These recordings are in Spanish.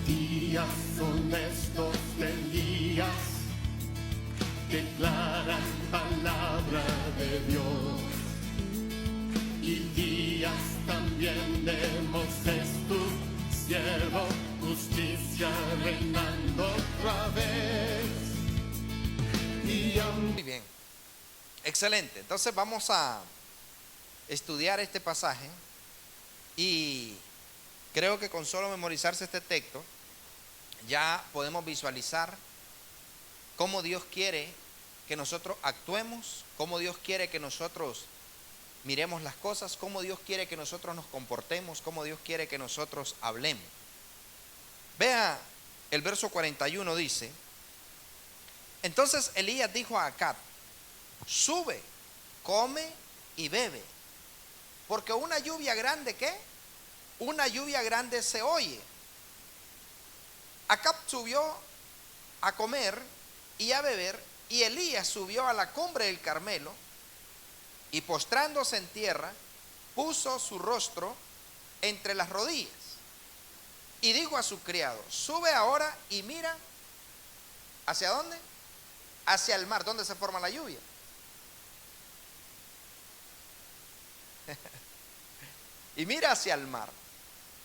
días son estos de Elías, declaran palabra de Dios. Y días también de Moisés, tu siervo, justicia reinando otra vez. Muy bien, excelente. Entonces vamos a estudiar este pasaje y creo que con solo memorizarse este texto ya podemos visualizar cómo Dios quiere que nosotros actuemos, cómo Dios quiere que nosotros miremos las cosas, cómo Dios quiere que nosotros nos comportemos, cómo Dios quiere que nosotros hablemos. Vea, el verso 41 dice: entonces Elías dijo a Acab: sube, come y bebe, porque una lluvia grande, ¿qué? Una lluvia grande se oye. Acab subió a comer y a beber, y Elías subió a la cumbre del Carmelo, y postrándose en tierra, puso su rostro entre las rodillas, y dijo a su criado: sube ahora y mira. ¿Hacia dónde? Hacia el mar. ¿Dónde se forma la lluvia? Y mira hacia el mar.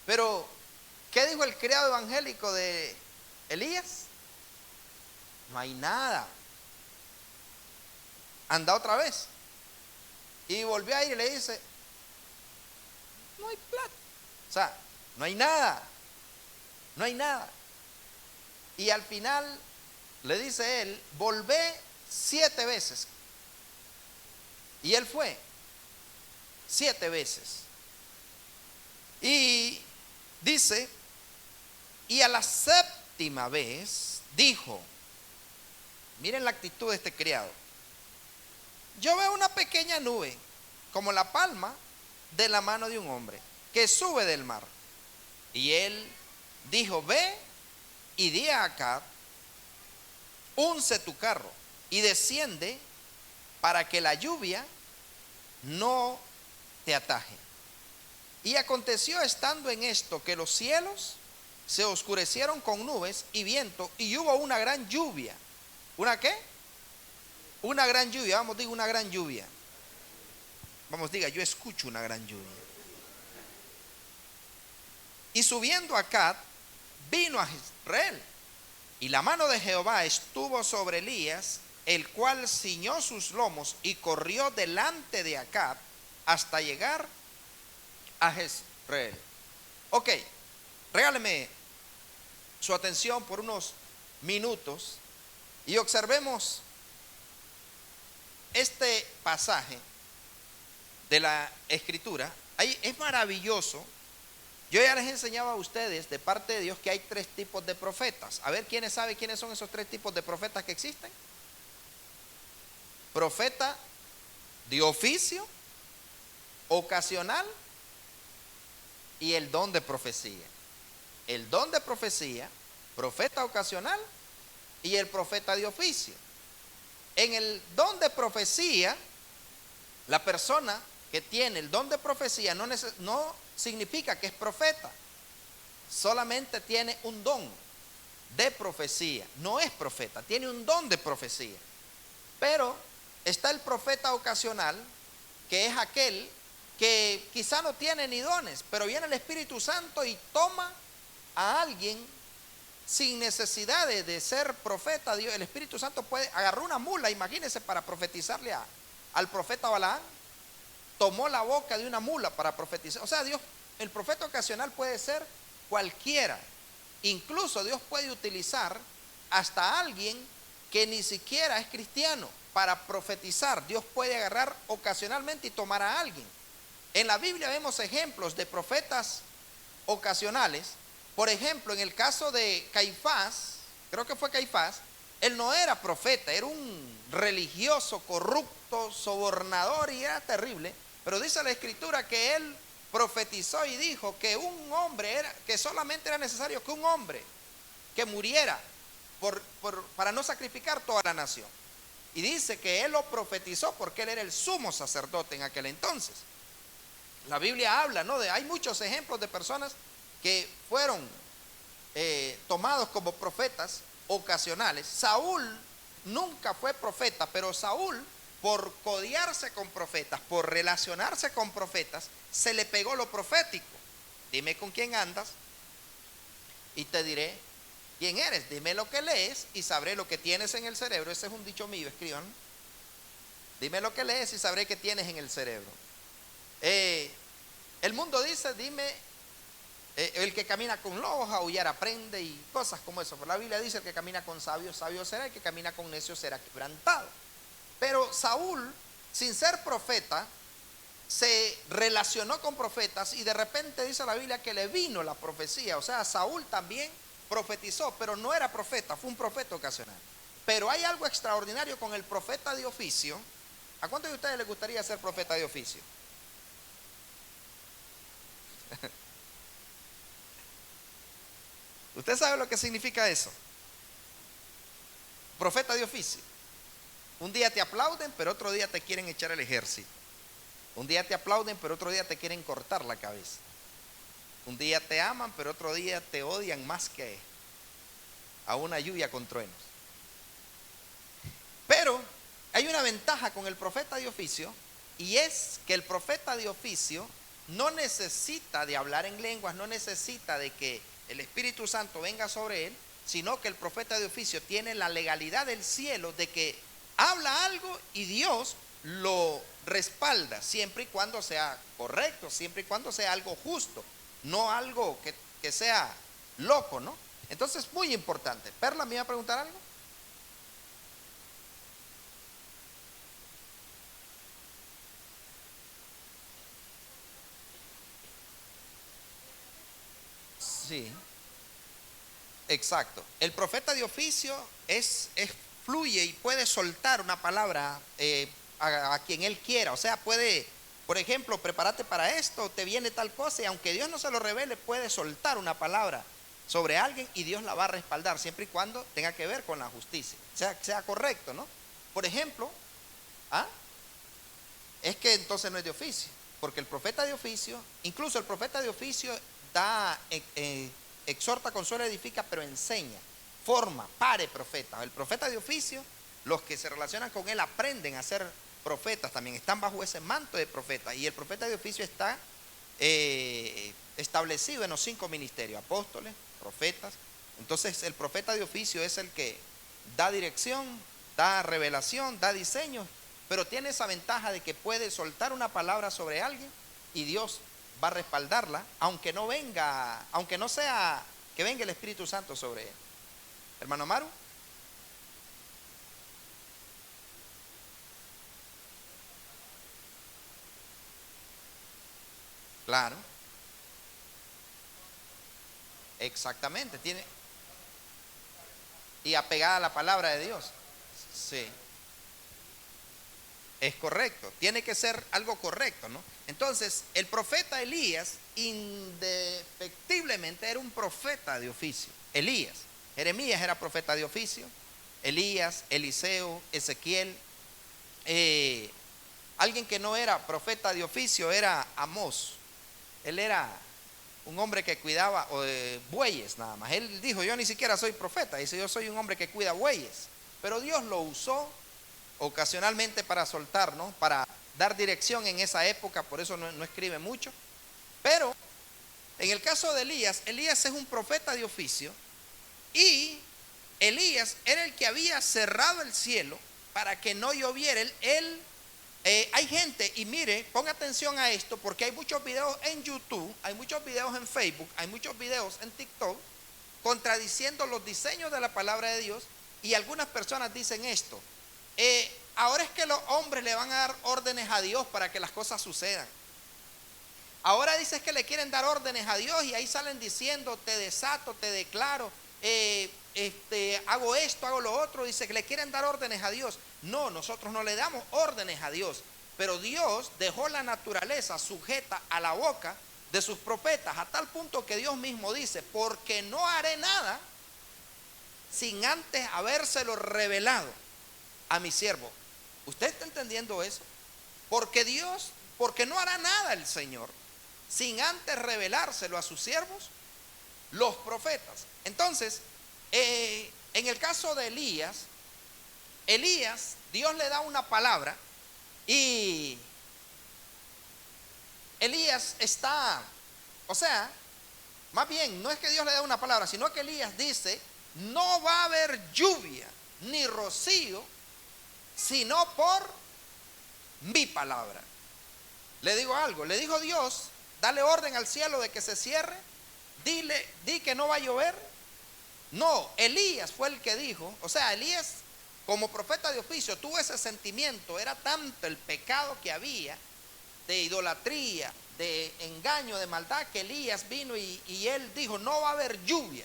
Pero, ¿qué dijo el criado evangélico de Elías? No hay nada. Anda otra vez. Y volvió a ir y le dice: no hay plata. O sea, no hay nada. No hay nada. Y al final le dice él: volvé 7 veces. Y él fue 7 veces. Y dice: y a la 7ª vez dijo, miren la actitud de este criado: yo veo una pequeña nube como la palma de la mano de un hombre que sube del mar. Y él dijo: ve y di a Acab: unce tu carro y desciende para que la lluvia no te ataje. Y aconteció estando en esto que los cielos se oscurecieron con nubes y viento, y hubo una gran lluvia. ¿Una qué? Una gran lluvia. Vamos, diga una gran lluvia. Vamos, diga: yo escucho una gran lluvia. Y subiendo Acab, vino a Jezreel, y la mano de Jehová estuvo sobre Elías, el cual ciñó sus lomos y corrió delante de Acab hasta llegar a Jezreel. Ok, regáleme su atención por unos minutos y observemos este pasaje de la Escritura. Ahí es maravilloso. Yo ya les enseñaba a ustedes de parte de Dios que hay 3 tipos de profetas. A ver, ¿quiénes saben quiénes son esos 3 tipos de profetas que existen? Profeta de oficio, ocasional y el don de profecía. El don de profecía, profeta ocasional y el profeta de oficio. En el don de profecía, la persona que tiene el don de profecía no significa que es profeta, solamente tiene un don de profecía, no es profeta, tiene un don de profecía. Pero está el profeta ocasional, que es aquel que quizá no tiene ni dones, pero viene el Espíritu Santo y toma a alguien sin necesidad de ser profeta. Dios, el Espíritu Santo puede agarrar una mula, imagínense, para profetizarle al profeta Balaam. Tomó la boca de una mula para profetizar. O sea, Dios, el profeta ocasional puede ser cualquiera. Incluso Dios puede utilizar hasta alguien que ni siquiera es cristiano para profetizar. Dios puede agarrar ocasionalmente y tomar a alguien. En la Biblia vemos ejemplos de profetas ocasionales. Por ejemplo, en el caso de Caifás, creo que fue Caifás, él no era profeta, era un religioso corrupto, sobornador, y era terrible. Pero dice la Escritura que él profetizó y dijo que un hombre que solamente era necesario que un hombre que muriera para no sacrificar toda la nación. Y dice que él lo profetizó porque él era el sumo sacerdote en aquel entonces. La Biblia habla, ¿no? Hay muchos ejemplos de personas que fueron tomados como profetas ocasionales. Saúl nunca fue profeta, pero Saúl, por codearse con profetas, por relacionarse con profetas, se le pegó lo profético. Dime con quién andas y te diré quién eres. Dime lo que lees y sabré lo que tienes en el cerebro. Ese es un dicho mío, escriban. Dime lo que lees y sabré qué tienes en el cerebro. El mundo dice, dime, el que camina con lobos aullar aprende y cosas como eso. Pero la Biblia dice, el que camina con sabios, sabio será, el que camina con necios será quebrantado. Pero Saúl, sin ser profeta, se relacionó con profetas y de repente dice la Biblia que le vino la profecía. O sea, Saúl también profetizó, pero no era profeta, fue un profeta ocasional. Pero hay algo extraordinario con el profeta de oficio. ¿A cuántos de ustedes les gustaría ser profeta de oficio? ¿Usted sabe lo que significa eso? Profeta de oficio. Un día te aplauden, pero otro día te quieren echar el ejército. Un día te aplauden, pero otro día te quieren cortar la cabeza. Un día te aman, pero otro día te odian más que a una lluvia con truenos. Pero hay una ventaja con el profeta de oficio, y es que el profeta de oficio no necesita de hablar en lenguas, no necesita de que el Espíritu Santo venga sobre él, sino que el profeta de oficio tiene la legalidad del cielo de que habla algo y Dios lo respalda, siempre y cuando sea correcto, siempre y cuando sea algo justo, no algo que sea loco, ¿no? Entonces, muy importante. Perla, ¿me iba a preguntar algo? Sí, exacto. El profeta de oficio fluye y puede soltar una palabra a quien él quiera. O sea, puede, por ejemplo, prepárate para esto, te viene tal cosa, y aunque Dios no se lo revele, puede soltar una palabra sobre alguien y Dios la va a respaldar, siempre y cuando tenga que ver con la justicia, sea correcto, ¿no? Por ejemplo, es que entonces no es de oficio, porque el profeta de oficio, incluso el profeta de oficio da, exhorta, consuela, edifica, pero enseña, forma, pare profeta. El profeta de oficio, los que se relacionan con él aprenden a ser profetas también, están bajo ese manto de profeta. Y el profeta de oficio está establecido en los 5 ministerios: apóstoles, profetas. Entonces el profeta de oficio es el que da dirección, da revelación, da diseño, pero tiene esa ventaja de que puede soltar una palabra sobre alguien y Dios va a respaldarla, aunque no venga, aunque no sea que venga el Espíritu Santo sobre él. Hermano Maru. Claro, exactamente, tiene, y apegada a la palabra de Dios. Sí, es correcto, tiene que ser algo correcto, ¿no? Entonces, el profeta Elías indefectiblemente era un profeta de oficio. Elías, Jeremías era profeta de oficio, Elías, Eliseo, Ezequiel. Alguien que no era profeta de oficio era Amós. Él era un hombre que cuidaba bueyes nada más. Él dijo, yo ni siquiera soy profeta, dice, yo soy un hombre que cuida bueyes. Pero Dios lo usó ocasionalmente para soltar, ¿no? Para dar dirección en esa época, por eso no escribe mucho. Pero en el caso de Elías, Elías es un profeta de oficio, y Elías era el que había cerrado el cielo para que no lloviera. Hay gente, y mire, ponga atención a esto, porque hay muchos videos en YouTube, hay muchos videos en Facebook, hay muchos videos en TikTok contradiciendo los diseños de la palabra de Dios, y algunas personas dicen esto: ahora es que los hombres le van a dar órdenes a Dios para que las cosas sucedan. Ahora dices que le quieren dar órdenes a Dios y ahí salen diciendo, te desato, te declaro, hago esto, hago lo otro. Dice que le quieren dar órdenes a Dios. No, nosotros no le damos órdenes a Dios, pero Dios dejó la naturaleza sujeta a la boca de sus profetas, a tal punto que Dios mismo dice, porque no haré nada sin antes habérselo revelado a mi siervo. ¿Usted está entendiendo eso? Porque no hará nada el Señor sin antes revelárselo a sus siervos, los profetas. Entonces, en el caso de Elías, Dios le da una palabra y Elías está, o sea, más bien, no es que Dios le dé una palabra, sino que Elías dice, no va a haber lluvia ni rocío, sino por mi palabra. Le digo algo, le dijo Dios, dale orden al cielo de que se cierre, di que no va a llover. No, Elías fue el que dijo, o sea, Elías como profeta de oficio tuvo ese sentimiento, era tanto el pecado que había de idolatría, de engaño, de maldad, que Elías vino y él dijo, no va a haber lluvia.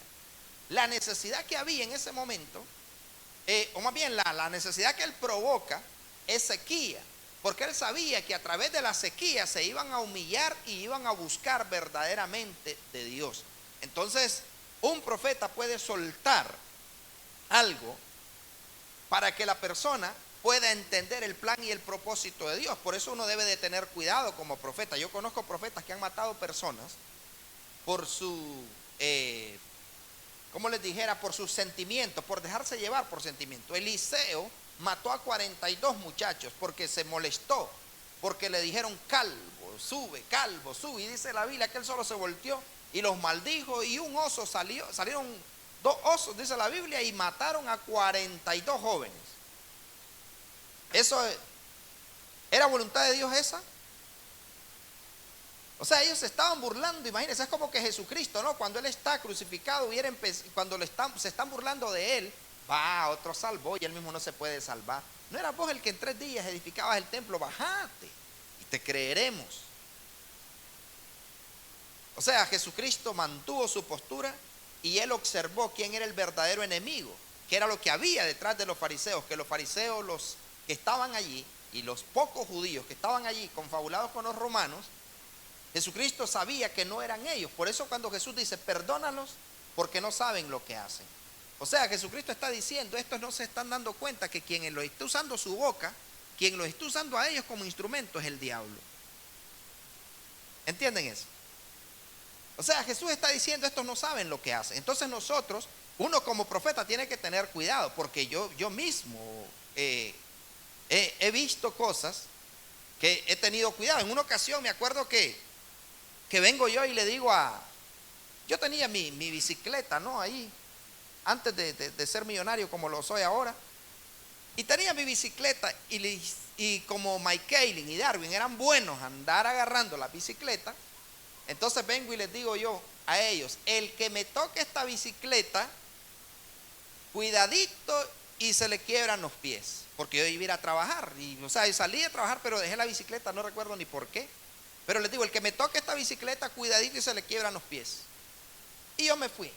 La necesidad que había en ese momento, o más bien la necesidad que él provoca es sequía, porque él sabía que a través de la sequía se iban a humillar y iban a buscar verdaderamente de Dios. Entonces, un profeta puede soltar algo para que la persona pueda entender el plan y el propósito de Dios. Por eso uno debe de tener cuidado como profeta. Yo conozco profetas que han matado personas por su, como les dijera, por sus sentimientos, por dejarse llevar por sentimientos. Eliseo mató a 42 muchachos porque se molestó, porque le dijeron calvo, sube, y dice la Biblia que él solo se volteó y los maldijo y un oso salieron 2 osos, dice la Biblia, y mataron a 42 jóvenes. ¿Eso era voluntad de Dios esa? O sea, ellos se estaban burlando, imagínense, es como que Jesucristo, ¿no? Cuando Él está crucificado, cuando se están burlando de Él, va, otro salvó y Él mismo no se puede salvar. ¿No era vos el que en 3 días edificabas el templo? Bajate y te creeremos. O sea, Jesucristo mantuvo su postura y Él observó quién era el verdadero enemigo, que era lo que había detrás de los fariseos, que los fariseos, los que estaban allí y los pocos judíos que estaban allí confabulados con los romanos, Jesucristo sabía que no eran ellos. Por eso cuando Jesús dice, perdónalos porque no saben lo que hacen. O sea, Jesucristo está diciendo, estos no se están dando cuenta que quien lo está usando su boca, quien lo está usando a ellos como instrumento es el diablo. ¿Entienden eso? O sea, Jesús está diciendo, estos no saben lo que hacen. Entonces nosotros, uno como profeta tiene que tener cuidado, porque yo mismo he visto cosas que he tenido cuidado. En una ocasión me acuerdo que vengo yo y le digo yo tenía mi bicicleta, ¿no? Ahí, antes de ser millonario como lo soy ahora, y tenía mi bicicleta y como Mike Kaylin y Darwin eran buenos a andar agarrando la bicicleta, entonces vengo y les digo yo a ellos, el que me toque esta bicicleta, cuidadito y se le quiebran los pies, porque yo iba a ir a trabajar, o sea, salí a trabajar pero dejé la bicicleta, no recuerdo ni por qué, pero les digo, el que me toque esta bicicleta, cuidadito y se le quiebran los pies. Y yo me fui.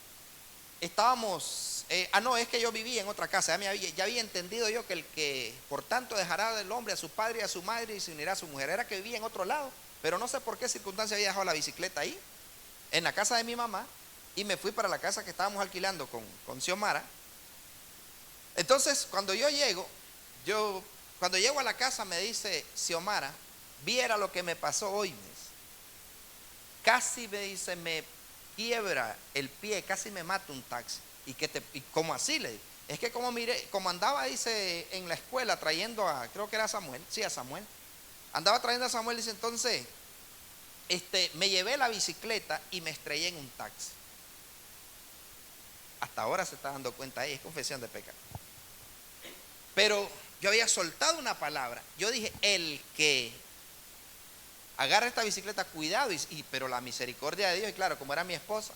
Estábamos, no, es que yo vivía en otra casa, ya había entendido yo que el que por tanto dejará del hombre a su padre y a su madre y se unirá a su mujer, era que vivía en otro lado, pero no sé por qué circunstancia había dejado la bicicleta ahí, en la casa de mi mamá, y me fui para la casa que estábamos alquilando con Xiomara. Entonces, cuando llego a la casa me dice Xiomara, viera lo que me pasó hoy, me dice. Casi me dice, me quiebra el pie, casi me mata un taxi. ¿Y cómo así? Le digo. Es que como andaba, dice, en la escuela trayendo creo que era Samuel, sí, a Samuel. Andaba trayendo a Samuel, dice, entonces, me llevé la bicicleta y me estrellé en un taxi. Hasta ahora se está dando cuenta ahí, es confesión de pecado. Pero yo había soltado una palabra. Yo dije, el que agarra esta bicicleta, cuidado, pero la misericordia de Dios, y claro, como era mi esposa,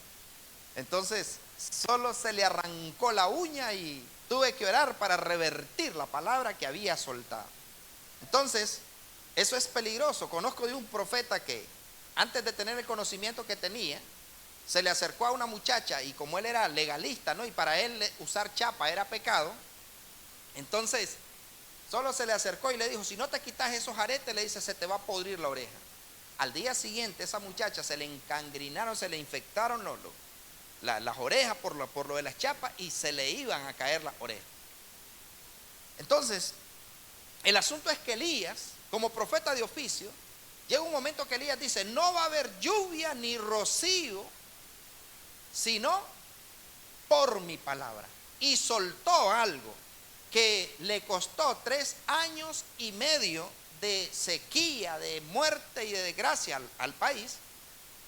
entonces solo se le arrancó la uña y tuve que orar para revertir la palabra que había soltado. Entonces, eso es peligroso. Conozco de un profeta que antes de tener el conocimiento que tenía, se le acercó a una muchacha y como él era legalista, ¿no? Y para él usar chapa era pecado, entonces solo se le acercó y le dijo, si no te quitas esos aretes, le dice, se te va a podrir la oreja. Al día siguiente esa muchacha se le encangrinaron, se le infectaron las orejas por lo de las chapas y se le iban a caer las orejas. Entonces, el asunto es que Elías, como profeta de oficio, llega un momento que Elías dice, no va a haber lluvia ni rocío, sino por mi palabra. Y soltó algo que le costó 3 años y medio de sequía, de muerte y de desgracia al país.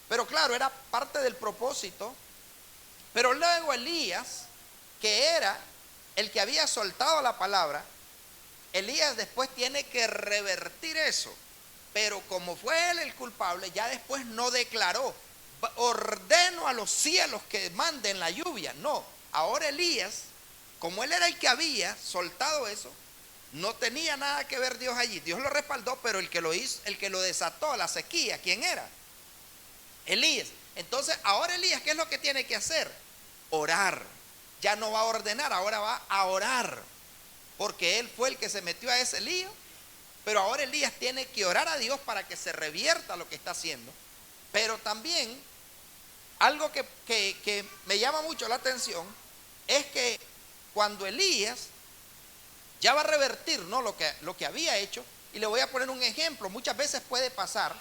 Pero claro, era parte del propósito. Pero luego Elías, que era el que había soltado la palabra, Elías después tiene que revertir eso. Pero como fue él el culpable, ya después no declaró: ordeno a los cielos que manden la lluvia. No, ahora Elías, como él era el que había soltado eso, no tenía nada que ver Dios allí. Dios lo respaldó, pero el que lo hizo, el que lo desató la sequía, ¿quién era? Elías. Entonces ahora Elías, ¿qué es lo que tiene que hacer? Orar. Ya no va a ordenar, ahora va a orar, porque él fue el que se metió a ese lío. Pero ahora Elías tiene que orar a Dios para que se revierta lo que está haciendo. Pero también algo que me llama mucho la atención es que cuando Elías ya va a revertir, ¿no?, lo que había hecho, y le voy a poner un ejemplo. Muchas veces puede pasar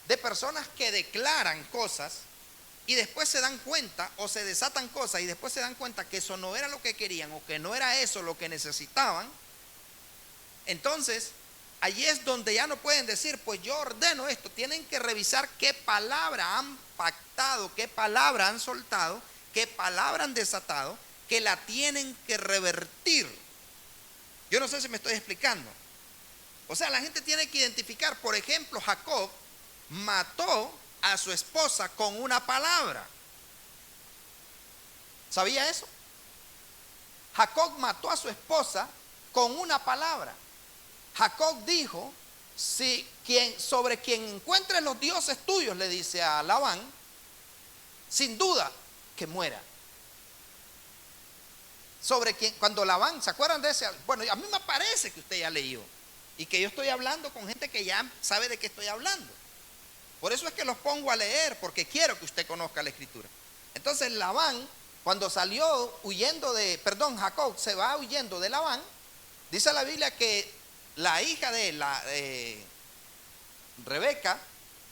de personas que declaran cosas y después se dan cuenta, o se desatan cosas y después se dan cuenta que eso no era lo que querían, o que no era eso lo que necesitaban. Entonces allí es donde ya no pueden decir: pues yo ordeno esto. Tienen que revisar qué palabra han pactado, qué palabra han soltado, qué palabra han desatado, que la tienen que revertir. Yo no sé si me estoy explicando. O sea, la gente tiene que identificar. Por ejemplo, Jacob mató a su esposa con una palabra. ¿Sabía eso? Jacob mató a su esposa con una palabra. Jacob dijo: sobre quien encuentre los dioses tuyos, le dice a Labán, sin duda que muera. Sobre quien, cuando Labán, ¿se acuerdan de ese? Bueno, a mí me parece que usted ya leyó, y que yo estoy hablando con gente que ya sabe de qué estoy hablando. Por eso es que los pongo a leer, porque quiero que usted conozca la escritura. Entonces Labán, cuando salió huyendo Jacob se va huyendo de Labán. Dice la Biblia que la hija de Rebeca,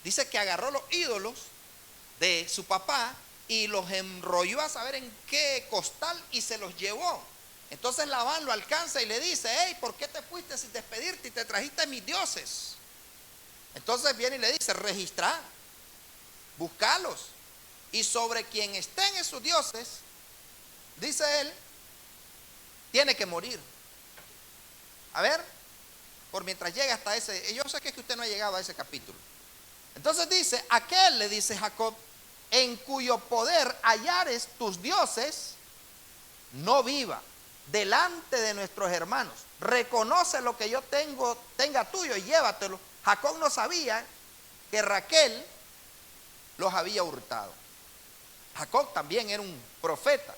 dice que agarró los ídolos de su papá y los enrolló a saber en qué costal y se los llevó. Entonces Labán lo alcanza y le dice: hey, ¿por qué te fuiste sin despedirte y te trajiste mis dioses? Entonces viene y le dice: registra, búscalos, y sobre quien estén esos dioses, dice él, tiene que morir. A ver, por mientras llega hasta ese, yo sé que usted no ha llegado a ese capítulo. Entonces dice: aquel, le dice Jacob, en cuyo poder hallares tus dioses, no viva delante de nuestros hermanos. Reconoce lo que yo tenga tuyo y llévatelo. Jacob no sabía que Raquel los había hurtado. Jacob también era un profeta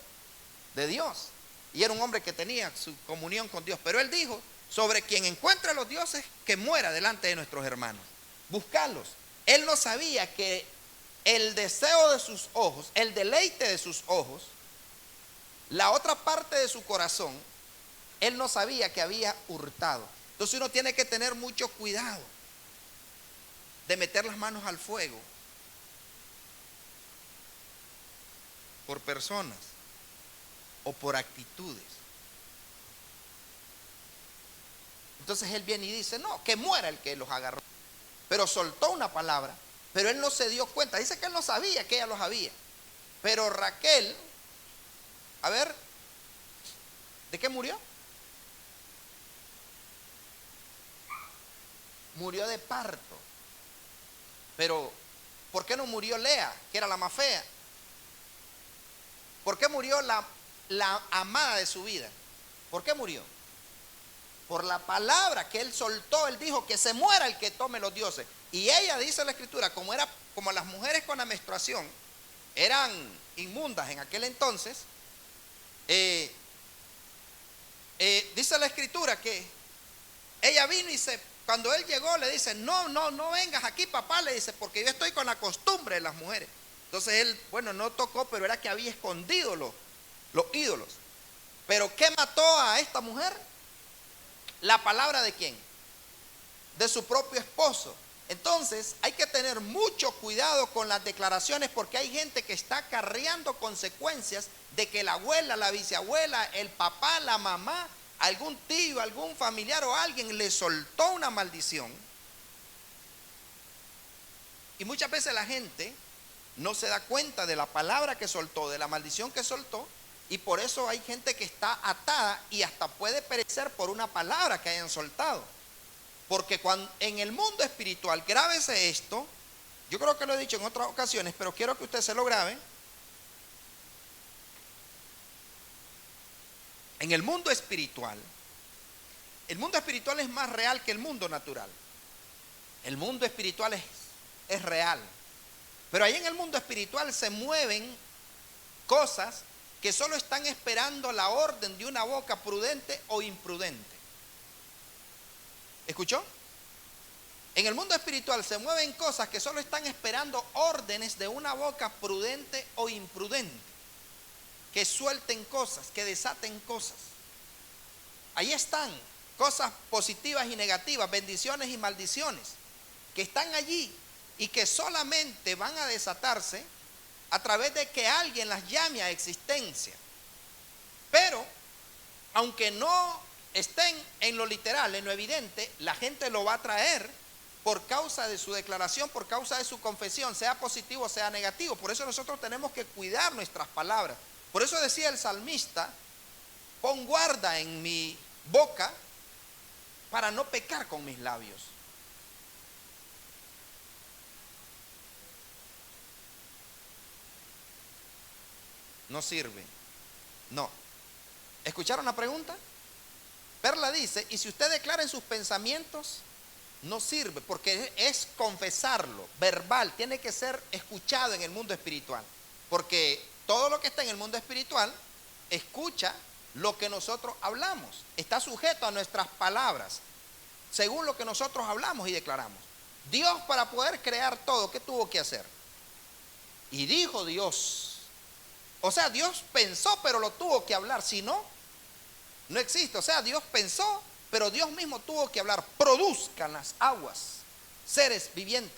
de Dios y era un hombre que tenía su comunión con Dios. Pero él dijo: sobre quien encuentre los dioses, que muera delante de nuestros hermanos. Buscarlos. Él no sabía que el deseo de sus ojos, el deleite de sus ojos, la otra parte de su corazón, él no sabía que había hurtado. Entonces uno tiene que tener mucho cuidado de meter las manos al fuego por personas o por actitudes. Entonces él viene y dice: no, que muera el que los agarró. Pero soltó una palabra, pero él no se dio cuenta. Dice que él no sabía que ella los había. Pero Raquel, a ver, ¿de qué murió? Murió de parto. Pero ¿por qué no murió Lea, que era la más fea? ¿Por qué murió la amada de su vida? ¿Por qué murió? Por la palabra que él soltó. Él dijo: que se muera el que tome los dioses. Y ella, dice la escritura, como las mujeres con la menstruación eran inmundas en aquel entonces, dice la escritura que ella vino y cuando él llegó le dice: no vengas aquí, papá, le dice, porque yo estoy con la costumbre de las mujeres. Entonces él, bueno, no tocó, pero era que había escondido los ídolos. Pero ¿qué mató a esta mujer? La palabra de quién? De su propio esposo. Entonces hay que tener mucho cuidado con las declaraciones, porque hay gente que está acarreando consecuencias de que la abuela, la bisabuela, el papá, la mamá, algún tío, algún familiar o alguien le soltó una maldición. Y muchas veces la gente no se da cuenta de la palabra que soltó, de la maldición que soltó, y por eso hay gente que está atada y hasta puede perecer por una palabra que hayan soltado. Porque cuando, en el mundo espiritual, grábese esto, yo creo que lo he dicho en otras ocasiones, pero quiero que usted se lo grabe. En el mundo espiritual es más real que el mundo natural. El mundo espiritual es real. Pero ahí en el mundo espiritual se mueven cosas que solo están esperando la orden de una boca prudente o imprudente. ¿Escuchó? En el mundo espiritual se mueven cosas que solo están esperando órdenes de una boca prudente o imprudente, que suelten cosas, que desaten cosas. Ahí están cosas positivas y negativas, bendiciones y maldiciones, que están allí y que solamente van a desatarse a través de que alguien las llame a existencia. Pero, aunque no estén en lo literal, en lo evidente, la gente lo va a traer por causa de su declaración, por causa de su confesión, sea positivo o sea negativo. Por eso nosotros tenemos que cuidar nuestras palabras. Por eso decía el salmista: pon guarda en mi boca para no pecar con mis labios. No sirve. No. ¿Escucharon la pregunta? Perla dice: y si usted declara en sus pensamientos, no sirve, porque es confesarlo, verbal, tiene que ser escuchado en el mundo espiritual. Porque todo lo que está en el mundo espiritual escucha lo que nosotros hablamos, está sujeto a nuestras palabras, según lo que nosotros hablamos y declaramos. Dios, para poder crear todo, ¿qué tuvo que hacer? Y dijo Dios. O sea, Dios pensó, pero lo tuvo que hablar, si no, no existe. O sea, Dios pensó, pero Dios mismo tuvo que hablar: produzcan las aguas seres vivientes.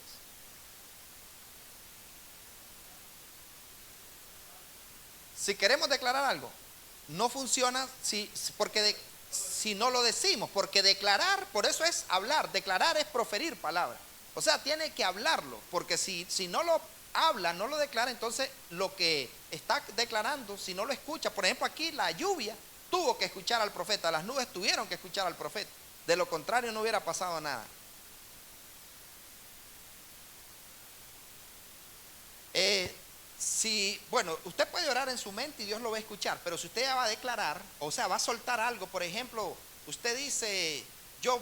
Si queremos declarar algo, no funciona porque si no lo decimos, porque declarar, por eso es hablar, declarar es proferir palabras. O sea, tiene que hablarlo, porque si no lo habla, no lo declara, entonces lo que está declarando, si no lo escucha, por ejemplo aquí la lluvia tuvo que escuchar al profeta, las nubes tuvieron que escuchar al profeta, de lo contrario no hubiera pasado nada. Bueno, usted puede orar en su mente y Dios lo va a escuchar, pero si usted ya va a declarar, o sea, va a soltar algo, por ejemplo, usted dice: yo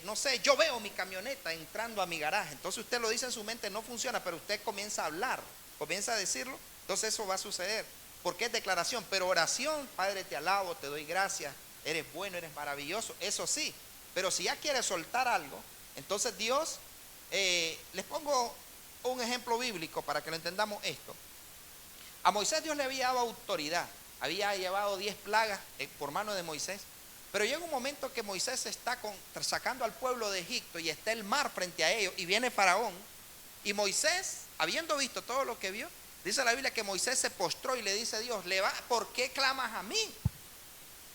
no sé, yo veo mi camioneta entrando a mi garaje. Entonces usted lo dice en su mente, no funciona, pero usted comienza a hablar, comienza a decirlo, entonces eso va a suceder, porque es declaración. Pero oración: Padre, te alabo, te doy gracias, eres bueno, eres maravilloso, eso sí. Pero si ya quiere soltar algo, entonces Dios, les pongo un ejemplo bíblico para que lo entendamos esto. A Moisés Dios le había dado autoridad, había llevado 10 plagas por mano de Moisés. Pero llega un momento que Moisés está sacando al pueblo de Egipto y está el mar frente a ellos y viene Faraón. Y Moisés, habiendo visto todo lo que vio, dice la Biblia que Moisés se postró y le dice a Dios: ¿por qué clamas a mí?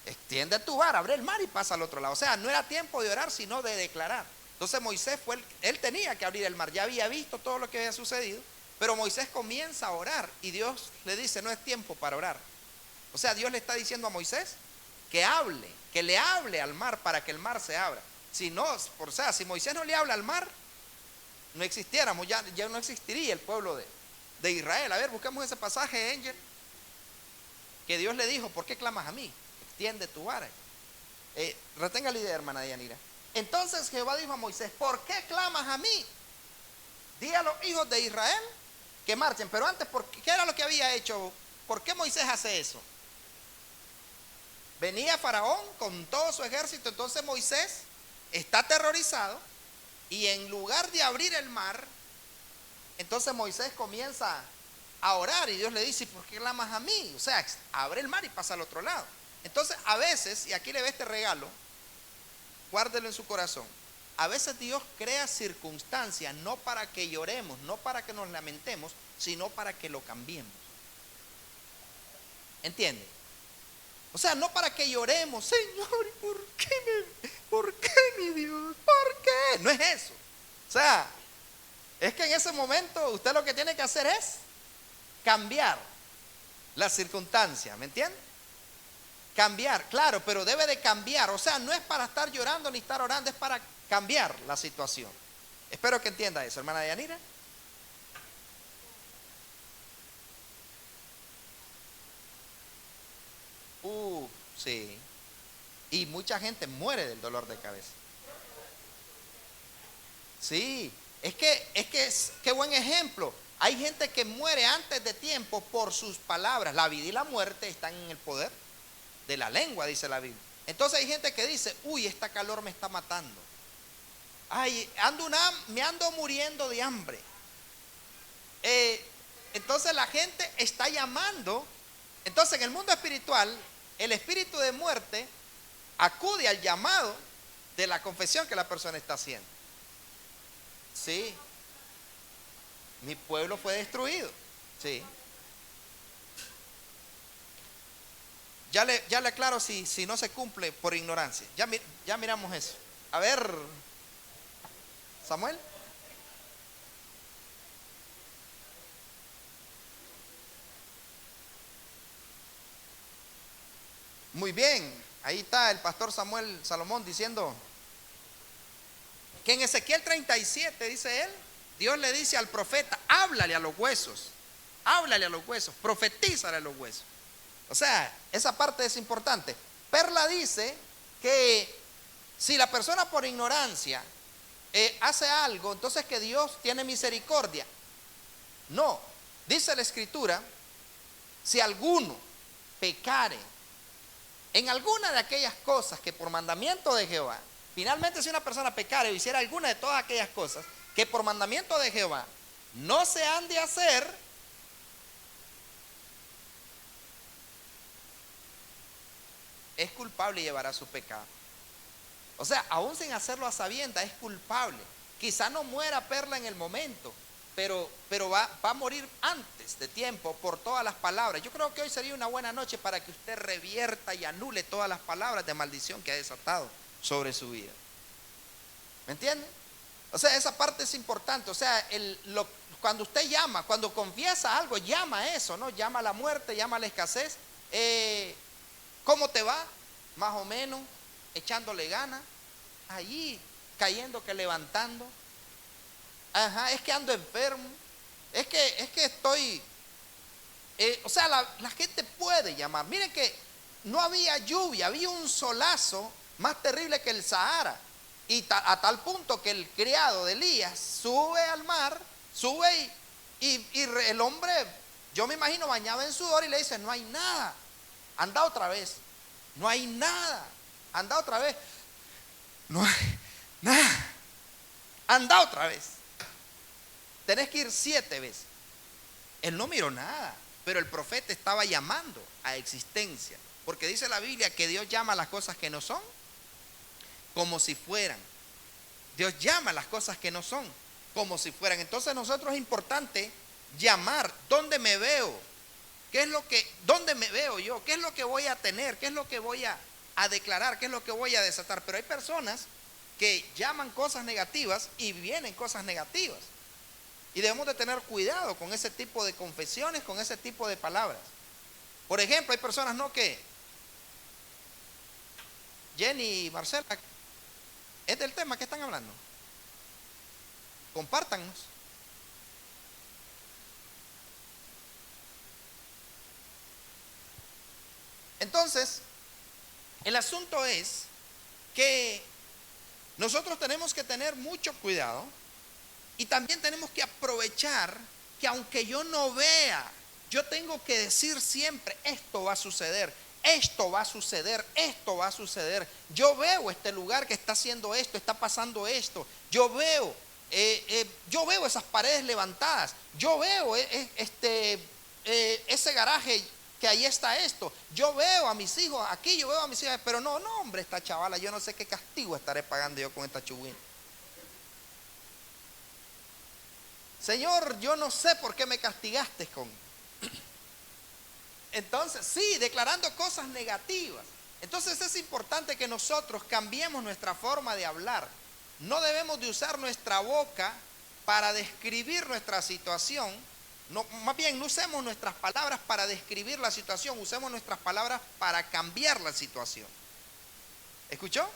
Extiende tu vara, abre el mar y pasa al otro lado. O sea, no era tiempo de orar, sino de declarar. Entonces Moisés él tenía que abrir el mar, ya había visto todo lo que había sucedido, pero Moisés comienza a orar y Dios le dice: no es tiempo para orar. O sea, Dios le está diciendo a Moisés que hable, que le hable al mar para que el mar se abra. Si no, o sea, si Moisés no le habla al mar, no existiéramos, ya no existiría el pueblo de Israel. A ver, busquemos ese pasaje, Angel, que Dios le dijo: ¿por qué clamas a mí? Extiende tu vara. Retenga la idea, hermana Dianira. Entonces Jehová dijo a Moisés: ¿por qué clamas a mí? Di a los hijos de Israel que marchen. Pero antes, ¿qué era lo que había hecho? ¿Por qué Moisés hace eso? Venía Faraón con todo su ejército, entonces Moisés está aterrorizado y en lugar de abrir el mar, entonces Moisés comienza a orar y Dios le dice: ¿por qué clamas a mí? O sea, abre el mar y pasa al otro lado. Entonces a veces, y aquí le ve este regalo, guárdelo en su corazón, a veces Dios crea circunstancias no para que lloremos, no para que nos lamentemos, sino para que lo cambiemos. ¿Entiende? O sea, no para que lloremos, Señor, ¿por qué mi Dios? ¿Por qué? No es eso. O sea, es que en ese momento usted lo que tiene que hacer es cambiar las circunstancias, ¿me entiende? Cambiar, claro, pero debe de cambiar. O sea, no es para estar llorando ni estar orando, es para cambiar la situación. Espero que entienda eso, hermana Yanira. Sí. Y mucha gente muere del dolor de cabeza. Sí, qué buen ejemplo. Hay gente que muere antes de tiempo por sus palabras. La vida y la muerte están en el poder de la lengua, dice la Biblia. Entonces hay gente que dice, uy, esta calor me está matando. Ay, me ando muriendo de hambre. Entonces la gente está llamando. Entonces en el mundo espiritual, el espíritu de muerte acude al llamado de la confesión que la persona está haciendo. Sí, mi pueblo fue destruido. Sí. Ya le aclaro si no se cumple por ignorancia. Ya miramos eso. A ver, Samuel. Muy bien, ahí está el pastor Samuel Salomón diciendo que en Ezequiel 37, dice él, Dios le dice al profeta, háblale a los huesos, profetízale a los huesos. O sea, esa parte es importante. Perla dice que si la persona por ignorancia hace algo, entonces que Dios tiene misericordia. No, dice la Escritura, si alguno pecare en alguna de aquellas cosas que por mandamiento de Jehová, finalmente si una persona pecare o hiciera alguna de todas aquellas cosas que por mandamiento de Jehová no se han de hacer, es culpable y llevará su pecado. O sea, aún sin hacerlo a sabiendas, es culpable. Quizá no muera Perla en el momento, pero va a morir antes de tiempo por todas las palabras. Yo creo que hoy sería una buena noche para que usted revierta y anule todas las palabras de maldición que ha desatado sobre su vida. ¿Me entiende? O sea, esa parte es importante. O sea, cuando usted llama, cuando confiesa algo, llama a eso, ¿no? Llama a la muerte, llama a la escasez. ¿Cómo te va? Más o menos, echándole ganas, allí, cayendo que levantando. Ajá, es que ando enfermo, es que estoy, o sea, la gente puede llamar. Miren que no había lluvia, había un solazo más terrible que el Sahara. Y a tal punto que el criado de Elías sube al mar, sube y el hombre, yo me imagino, bañado en sudor y le dice, no hay nada, anda otra vez, no hay nada, anda otra vez, no hay nada, anda otra vez. Tenés que ir 7 veces. Él no miró nada, pero el profeta estaba llamando a existencia, porque dice la Biblia que Dios llama a las cosas que no son como si fueran. Dios llama a las cosas que no son como si fueran. Entonces nosotros es importante llamar. ¿Dónde me veo? ¿Dónde me veo yo? ¿Qué es lo que voy a tener? ¿Qué es lo que voy a declarar? ¿Qué es lo que voy a desatar? Pero hay personas que llaman cosas negativas y vienen cosas negativas. Y debemos de tener cuidado con ese tipo de confesiones, con ese tipo de palabras. Por ejemplo, hay personas que Jenny y Marcela, ¿es del tema que están hablando? Compártanos. Entonces, el asunto es que nosotros tenemos que tener mucho cuidado y también tenemos que aprovechar que aunque yo no vea, yo tengo que decir siempre, esto va a suceder, esto va a suceder, esto va a suceder. Yo veo este lugar que está haciendo esto, está pasando esto. Yo veo esas paredes levantadas. Yo veo ese garaje que ahí está esto. Yo veo a mis hijos aquí, yo veo a mis hijas, pero no, hombre, esta chavala, yo no sé qué castigo estaré pagando yo con esta chubina. Señor, yo no sé por qué me castigaste con... Entonces, sí, declarando cosas negativas. Entonces es importante que nosotros cambiemos nuestra forma de hablar. No debemos de usar nuestra boca para describir nuestra situación. No, más bien, no usemos nuestras palabras para describir la situación, usemos nuestras palabras para cambiar la situación. ¿Escuchó?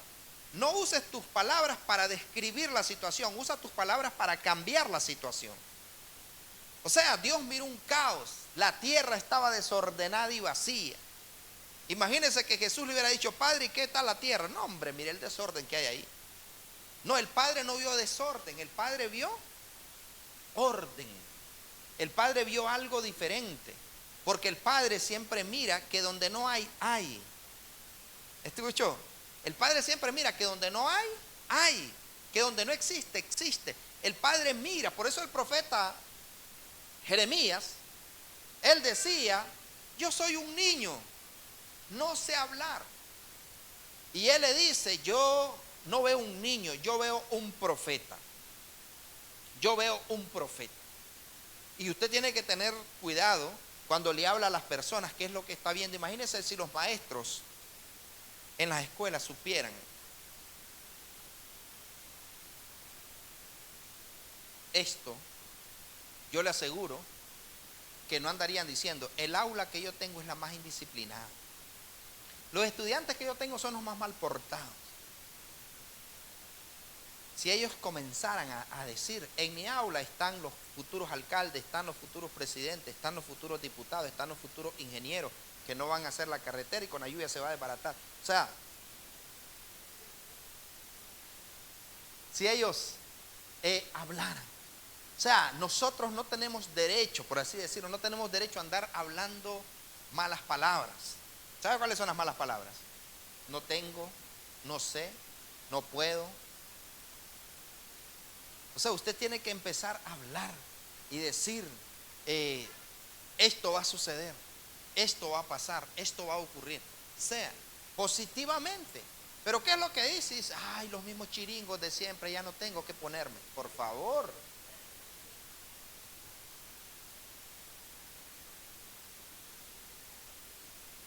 No uses tus palabras para describir la situación, usa tus palabras para cambiar la situación. O sea, Dios miró un caos, la tierra estaba desordenada y vacía. Imagínense que Jesús le hubiera dicho, Padre, ¿y qué tal la tierra? No, hombre, mire el desorden que hay ahí. No, el Padre no vio desorden, el Padre vio orden. El Padre vio algo diferente, porque el Padre siempre mira que donde no hay, hay. ¿Escuchó? El Padre siempre mira que donde no hay, hay. Que donde no existe, existe. El Padre mira, por eso el profeta Jeremías, él decía, yo soy un niño, no sé hablar. Y él le dice, yo no veo un niño, yo veo un profeta. Yo veo un profeta. Y usted tiene que tener cuidado cuando le habla a las personas qué es lo que está viendo. Imagínense si los maestros en las escuelas supieran esto, yo le aseguro que no andarían diciendo, el aula que yo tengo es la más indisciplinada. Los estudiantes que yo tengo son los más mal portados. Si ellos comenzaran a decir, en mi aula están los futuros alcaldes, están los futuros presidentes, están los futuros diputados, están los futuros ingenieros que no van a hacer la carretera y con la lluvia se va a desbaratar. O sea, si ellos hablaran. O sea, nosotros no tenemos derecho, por así decirlo, no tenemos derecho a andar hablando malas palabras. ¿Sabe cuáles son las malas palabras? No tengo, no sé, no puedo. O sea, usted tiene que empezar a hablar y decir, esto va a suceder, esto va a pasar, esto va a ocurrir. O sea, positivamente. Pero ¿qué es lo que dice? Dice, ay, los mismos chiringos de siempre, ya no tengo que ponerme. Por favor.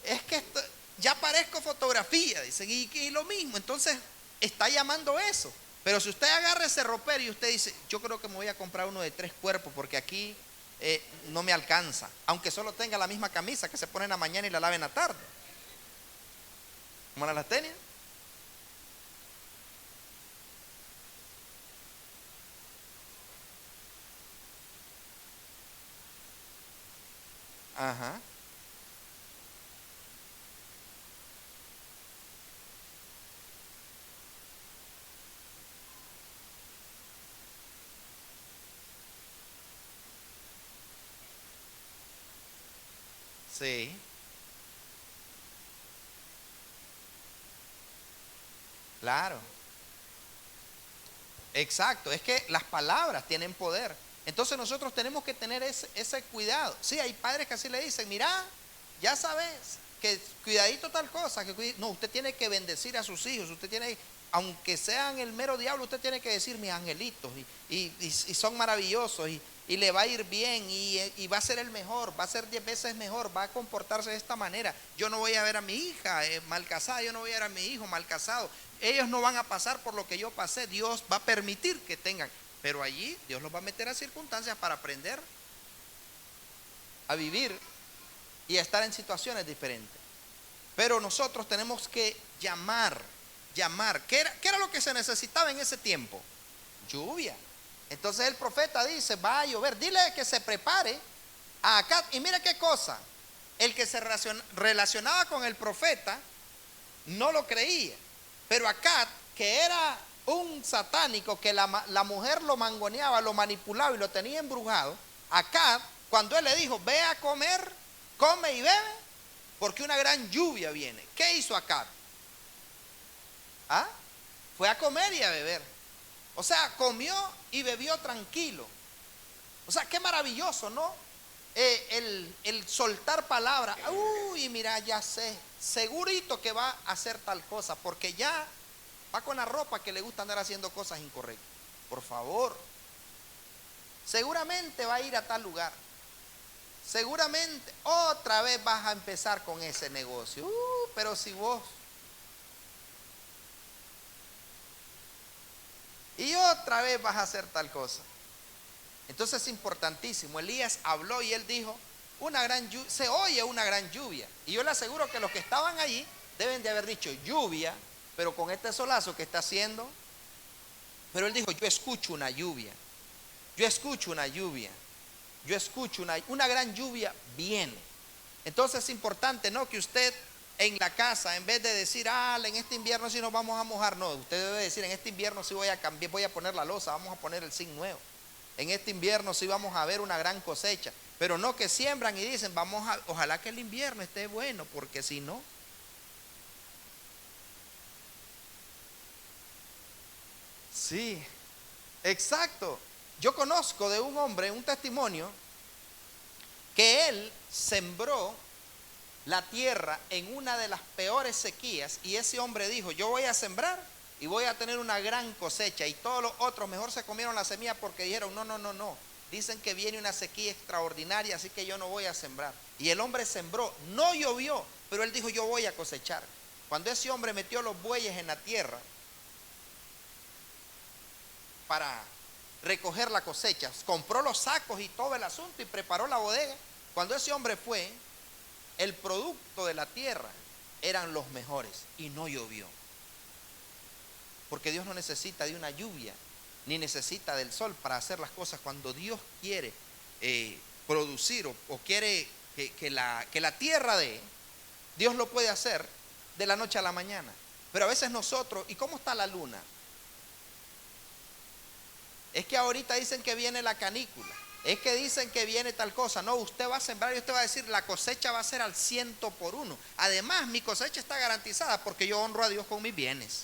Es que esto, ya parezco fotografía, dicen, y lo mismo. Entonces, está llamando eso. Pero si usted agarra ese ropero y usted dice, yo creo que me voy a comprar uno de 3 cuerpos porque aquí no me alcanza. Aunque solo tenga la misma camisa que se pone en la mañana y la lave en la tarde. ¿Cómo eran las tenis? Ajá. Sí. Claro. Exacto. Es que las palabras tienen poder. Entonces nosotros tenemos que tener ese cuidado. Sí, hay padres que así le dicen, mira, ya sabes, que cuidadito tal cosa. No, usted tiene que bendecir a sus hijos. Usted tiene, aunque sean el mero diablo, usted tiene que decir mis angelitos. Y son maravillosos. Y le va a ir bien. Y va a ser el mejor. Va a ser 10 veces mejor. Va a comportarse de esta manera. Yo no voy a ver a mi hija mal casada. Yo no voy a ver a mi hijo mal casado. Ellos no van a pasar por lo que yo pasé. Dios va a permitir que tengan. Pero allí Dios los va a meter a circunstancias para aprender a vivir y a estar en situaciones diferentes. Pero nosotros tenemos que llamar. ¿Qué era lo que se necesitaba en ese tiempo? Lluvia. Entonces el profeta dice, va a llover. Dile que se prepare a Acab. Y mira qué cosa. El que se relacionaba con el profeta no lo creía. Pero Acab, que era un satánico, que la mujer lo mangoneaba, lo manipulaba y lo tenía embrujado, Acab, cuando él le dijo, ve a comer, come y bebe, porque una gran lluvia viene. ¿Qué hizo Acab? Fue a comer y a beber. O sea, comió y bebió tranquilo. O sea, qué maravilloso, ¿no? El soltar palabras. Uy, mira, ya sé, segurito que va a hacer tal cosa, porque ya va con la ropa que le gusta andar haciendo cosas incorrectas. Por favor. O seguramente va a ir a tal lugar. Seguramente otra vez vas a empezar con ese negocio. Pero si vos. Y otra vez vas a hacer tal cosa. Entonces es importantísimo. Elías habló y él dijo, se oye una gran lluvia. Y yo le aseguro que los que estaban allí deben de haber dicho lluvia, pero con este solazo que está haciendo. Pero él dijo, yo escucho una lluvia. Yo escucho una lluvia. Yo escucho una gran lluvia viene. Entonces es importante, ¿no?, que usted en la casa, en vez de decir, en este invierno sí nos vamos a mojar, no, usted debe decir, en este invierno sí voy a cambiar, voy a poner la losa, vamos a poner el zinc nuevo. En este invierno sí vamos a ver una gran cosecha. Pero no que siembran y dicen, ojalá que el invierno esté bueno, porque si no. Sí, exacto. Yo conozco de un hombre, un testimonio, que él sembró la tierra en una de las peores sequías y ese hombre dijo, yo voy a sembrar y voy a tener una gran cosecha, y todos los otros mejor se comieron la semilla porque dijeron, no, dicen que viene una sequía extraordinaria, así que yo no voy a sembrar. Y el hombre sembró, no llovió, pero él dijo, yo voy a cosechar. Cuando ese hombre metió los bueyes en la tierra para recoger la cosecha, compró los sacos y todo el asunto y preparó la bodega. Cuando ese hombre fue, el producto de la tierra eran los mejores y no llovió. Porque Dios no necesita de una lluvia, ni necesita del sol para hacer las cosas. Cuando Dios quiere producir o quiere que la tierra dé, Dios lo puede hacer de la noche a la mañana. Pero a veces nosotros, ¿y cómo está la luna? Es que ahorita dicen que viene la canícula, es que dicen que viene tal cosa. No, usted va a sembrar y usted va a decir, la cosecha va a ser al 100%. Además, mi cosecha está garantizada porque yo honro a Dios con mis bienes.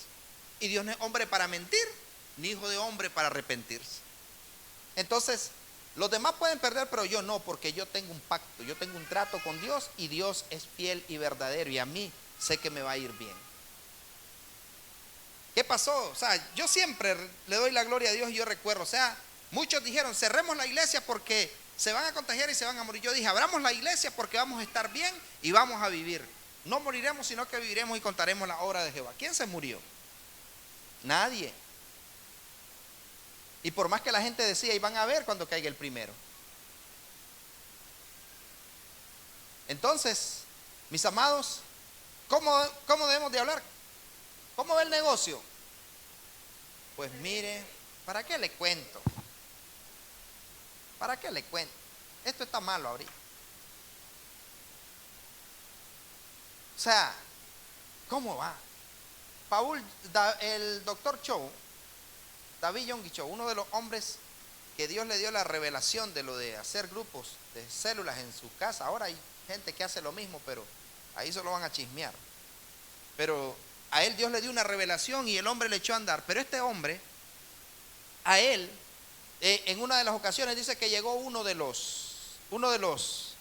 Y Dios no es hombre para mentir, ni hijo de hombre para arrepentirse. Entonces, los demás pueden perder, pero yo no, porque yo tengo un pacto, yo tengo un trato con Dios y Dios es fiel y verdadero y a mí sé que me va a ir bien. ¿Qué pasó? O sea, yo siempre le doy la gloria a Dios y yo recuerdo, o sea, muchos dijeron, cerremos la iglesia porque se van a contagiar y se van a morir. Yo dije, abramos la iglesia porque vamos a estar bien y vamos a vivir. No moriremos, sino que viviremos y contaremos la obra de Jehová. ¿Quién se murió? Nadie. Y por más que la gente decía, y van a ver cuando caiga el primero. Entonces, mis amados, ¿cómo debemos de hablar? ¿Cómo va el negocio? Pues mire, ¿para qué le cuento? ¿Para qué le cuento? Esto está malo ahorita. O sea, ¿cómo va? El doctor Cho, David Yonggi Cho, uno de los hombres que Dios le dio la revelación de lo de hacer grupos de células en su casa. Ahora hay gente que hace lo mismo, pero ahí solo van a chismear. Pero a él Dios le dio una revelación y el hombre le echó a andar. Pero este hombre, a él, en una de las ocasiones dice que llegó uno de los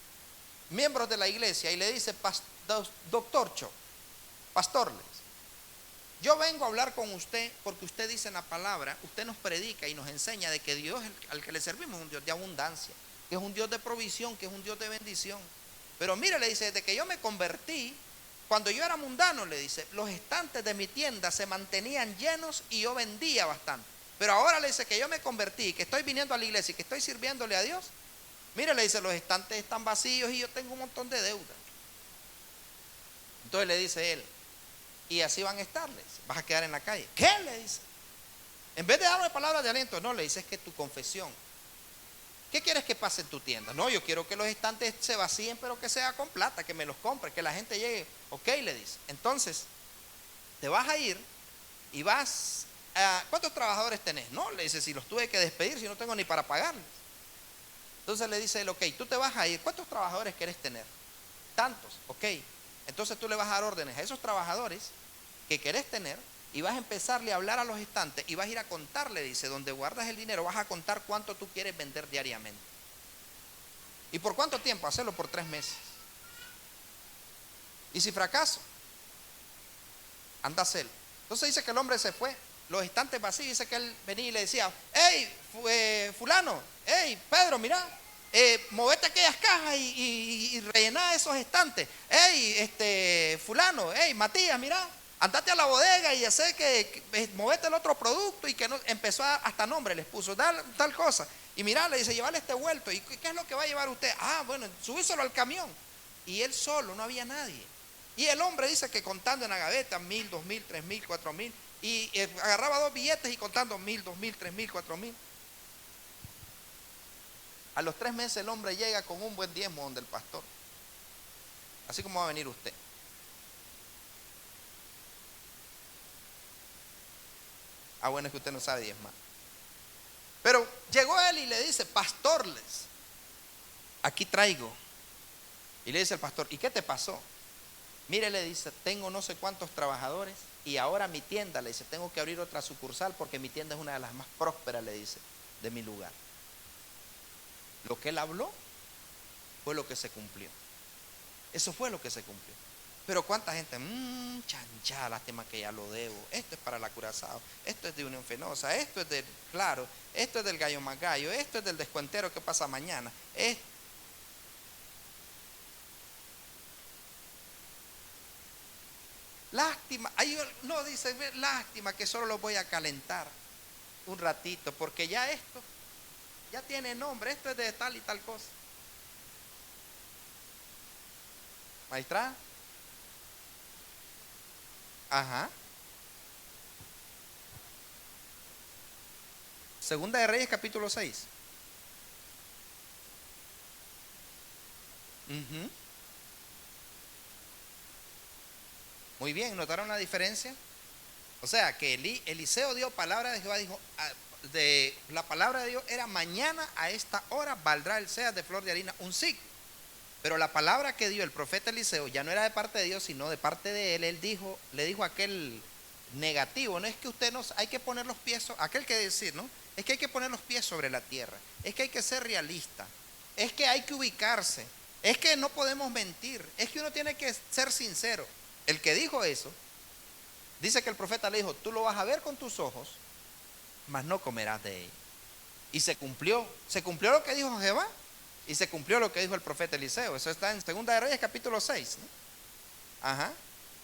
miembros de la iglesia y le dice, doctor Cho, pastor, yo vengo a hablar con usted porque usted dice en la palabra, usted nos predica y nos enseña de que Dios al que le servimos es un Dios de abundancia, que es un Dios de provisión, que es un Dios de bendición. Pero mire, le dice, desde que yo me convertí, cuando yo era mundano, le dice, los estantes de mi tienda se mantenían llenos y yo vendía bastante. Pero ahora le dice que yo me convertí, que estoy viniendo a la iglesia y que estoy sirviéndole a Dios. Mire, le dice, los estantes están vacíos y yo tengo un montón de deuda. Entonces le dice él, y así van a estar, le dice, vas a quedar en la calle. ¿Qué? Le dice. En vez de darme palabras de aliento, no, le dice, es que tu confesión. ¿Qué quieres que pase en tu tienda? No, yo quiero que los estantes se vacíen, pero que sea con plata, que me los compre, que la gente llegue. Ok, le dice. Entonces, te vas a ir y vas a... ¿Cuántos trabajadores tenés? No, le dice, si los tuve que despedir, si no tengo ni para pagarles. Entonces le dice él, ok, tú te vas a ir. ¿Cuántos trabajadores querés tener? Tantos, ok. Entonces tú le vas a dar órdenes a esos trabajadores que querés tener y vas a empezarle a hablar a los estantes y vas a ir a contarle, dice, donde guardas el dinero, vas a contar cuánto tú quieres vender diariamente. ¿Y por cuánto tiempo? Hacerlo por 3 meses. Y si fracaso, anda a hacerlo. Entonces dice que el hombre se fue los estantes vacíos. Dice que él venía y le decía: hey, fulano, hey, Pedro, mira, movete aquellas cajas y rellena esos estantes. Hey, fulano, hey, Matías, mira, andate a la bodega y hace que movete el otro producto. Y que no, empezó hasta nombre les puso, tal cosa. Y mira, le dice: llévale este vuelto. ¿Y qué es lo que va a llevar usted? Ah, bueno, subíselo al camión. Y él solo, no había nadie. Y el hombre dice que contando en la gaveta 1,000, 2,000, 3,000, 4,000. Y agarraba 2 billetes y contando 1,000, 2,000, 3,000, 4,000. A los 3 meses el hombre llega con un buen diezmo donde el pastor. Así como va a venir usted. Ah, bueno, es que usted no sabe diezmar. Pero llegó él y le dice: pastorles, aquí traigo. Y le dice el pastor: ¿y qué te pasó? Mire, le dice: tengo no sé cuántos trabajadores y ahora mi tienda, le dice, tengo que abrir otra sucursal porque mi tienda es una de las más prósperas, le dice, de mi lugar. Lo que él habló fue lo que se cumplió. Eso fue lo que se cumplió. Pero cuánta gente, chancha, lástima que ya lo debo. Esto es para la Curazao, esto es de Unión Fenosa, esto es del Claro, esto es del Gallo Magallo, esto es del descuentero que pasa mañana. Lástima, no dice, lástima que solo lo voy a calentar un ratito, porque ya esto ya tiene nombre, esto es de tal y tal cosa. Maestra. Ajá. Segunda de Reyes, capítulo 6. Muy bien, ¿notaron la diferencia? O sea, que Eliseo dio palabra de Jehová, dijo, la palabra de Dios era: mañana a esta hora valdrá el seas de flor de harina un ciclo. Pero la palabra que dio el profeta Eliseo ya no era de parte de Dios, sino de parte de él. Él le dijo aquel negativo: no es que usted hay que poner los pies, aquel que decir, ¿no? Es que hay que poner los pies sobre la tierra, es que hay que ser realista, es que hay que ubicarse, es que no podemos mentir, es que uno tiene que ser sincero. El que dijo eso, dice que el profeta le dijo: tú lo vas a ver con tus ojos, mas no comerás de él. Y se cumplió lo que dijo Jehová, y se cumplió lo que dijo el profeta Eliseo. Eso está en Segunda de Reyes, capítulo 6, ¿no? Ajá.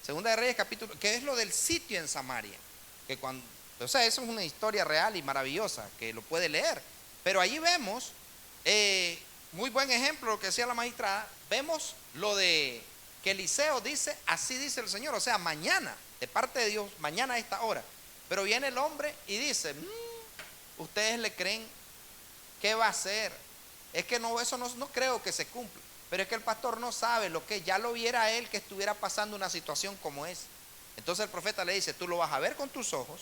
Segunda de Reyes, capítulo, que es lo del sitio en Samaria. O sea, eso es una historia real y maravillosa, que lo puede leer. Pero allí vemos, muy buen ejemplo lo que decía la magistrada. Vemos lo de que Eliseo dice: así dice el Señor. O sea, mañana, de parte de Dios, mañana a esta hora. Pero viene el hombre y dice: ustedes le creen, ¿qué va a hacer? Es que no, eso no creo que se cumpla. Pero es que el pastor no sabe lo que ya lo viera él, que estuviera pasando una situación como esa. Entonces el profeta le dice: tú lo vas a ver con tus ojos,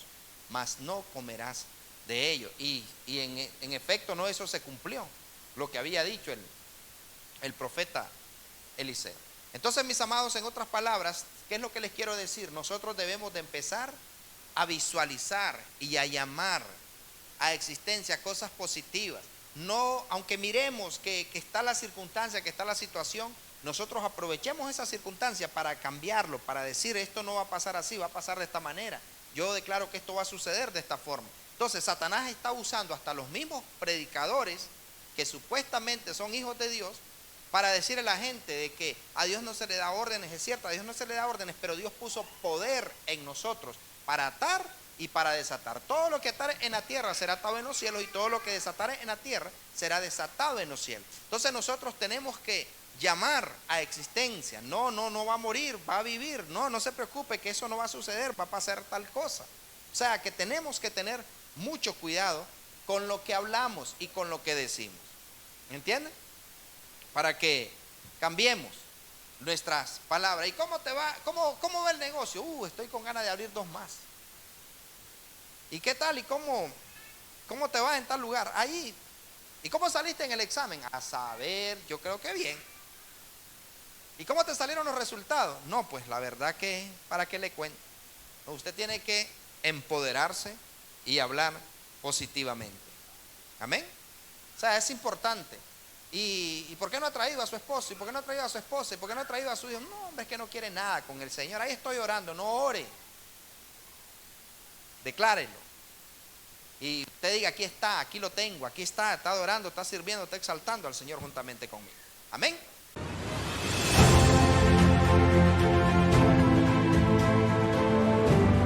mas no comerás de ello. Y en efecto, no, eso se cumplió, lo que había dicho el profeta Eliseo. Entonces, mis amados, en otras palabras, ¿qué es lo que les quiero decir? Nosotros debemos de empezar a visualizar y a llamar a existencia cosas positivas. No, aunque miremos que está la circunstancia, que está la situación, nosotros aprovechemos esa circunstancia para cambiarlo, para decir: esto no va a pasar así, va a pasar de esta manera. Yo declaro que esto va a suceder de esta forma. Entonces, Satanás está usando hasta los mismos predicadores que supuestamente son hijos de Dios para decirle a la gente de que a Dios no se le da órdenes. Es cierto, a Dios no se le da órdenes, pero Dios puso poder en nosotros para atar y para desatar. Todo lo que atare en la tierra será atado en los cielos, y todo lo que desatare en la tierra será desatado en los cielos. Entonces nosotros tenemos que llamar a existencia: no va a morir, va a vivir, no se preocupe, que eso no va a suceder, va a pasar tal cosa. O sea, que tenemos que tener mucho cuidado con lo que hablamos y con lo que decimos. ¿Entienden? Para que cambiemos nuestras palabras. ¿Y cómo te va? ¿Cómo va el negocio? Estoy con ganas de abrir 2 más. ¿Y qué tal? ¿Y cómo te va en tal lugar? Ahí. ¿Y cómo saliste en el examen? A saber, yo creo que bien. ¿Y cómo te salieron los resultados? No, pues la verdad que, ¿para qué le cuento? Usted tiene que empoderarse y hablar positivamente. Amén. O sea, es importante. ¿Y por qué no ha traído a su esposo? ¿Y por qué no ha traído a su esposa? ¿Y por qué no ha traído a su hijo? No, hombre, es que no quiere nada con el Señor. Ahí estoy orando. No ore. Declárelo. Y usted diga, aquí está, aquí lo tengo, aquí está adorando, está sirviendo, está exaltando al Señor juntamente conmigo. Amén.